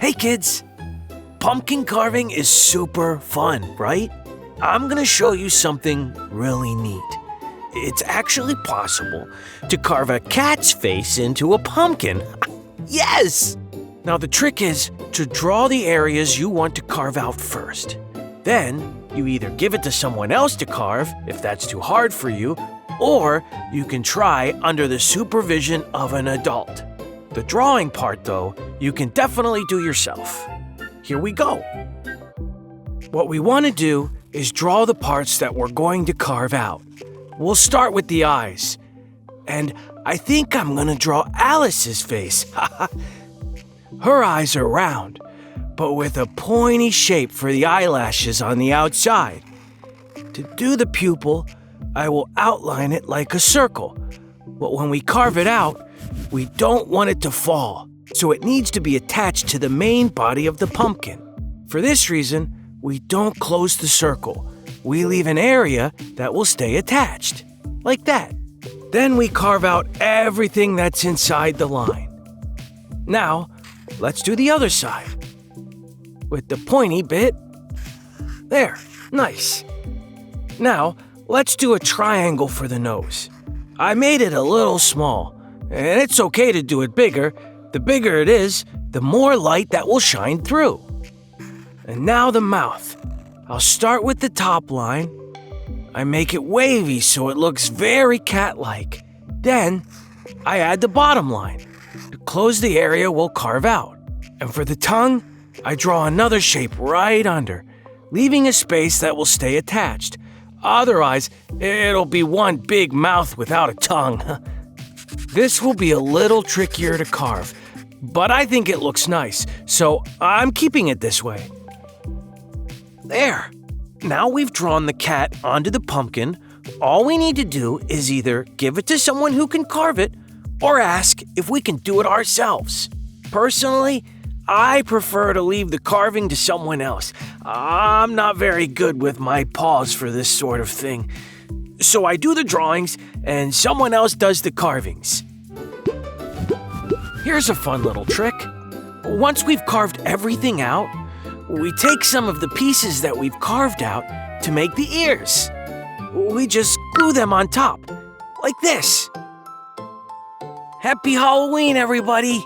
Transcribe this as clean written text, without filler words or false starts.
Hey kids, pumpkin carving is super fun, right? I'm gonna show you something really neat. It's actually possible to carve a cat's face into a pumpkin. Yes! Now the trick is to draw the areas you want to carve out first. Then you either give it to someone else to carve if that's too hard for you, or you can try under the supervision of an adult. The drawing part, though, you can definitely do yourself. Here we go. What we want to do is draw the parts that we're going to carve out. We'll start with the eyes. And I think I'm going to draw Alice's face. Her eyes are round, but with a pointy shape for the eyelashes on the outside. To do the pupil, I will outline it like a circle. But when we carve it out, we don't want it to fall, so it needs to be attached to the main body of the pumpkin. For this reason, we don't close the circle. We leave an area that will stay attached, like that. Then we carve out everything that's inside the line. Now, let's do the other side. With the pointy bit. There, nice. Now, let's do a triangle for the nose. I made it a little small, and it's okay to do it bigger. The bigger it is, the more light that will shine through. And now the mouth. I'll start with the top line. I make it wavy so it looks very cat-like. Then, I add the bottom line to close the area we'll carve out. And for the tongue, I draw another shape right under, leaving a space that will stay attached. Otherwise, it'll be one big mouth without a tongue. This will be a little trickier to carve, but I think it looks nice, so I'm keeping it this way. There. Now we've drawn the cat onto the pumpkin. All we need to do is either give it to someone who can carve it or ask if we can do it ourselves. Personally, I prefer to leave the carving to someone else. I'm not very good with my paws for this sort of thing. So I do the drawings and someone else does the carvings. Here's a fun little trick. Once we've carved everything out, we take some of the pieces that we've carved out to make the ears. We just glue them on top, like this. Happy Halloween, everybody!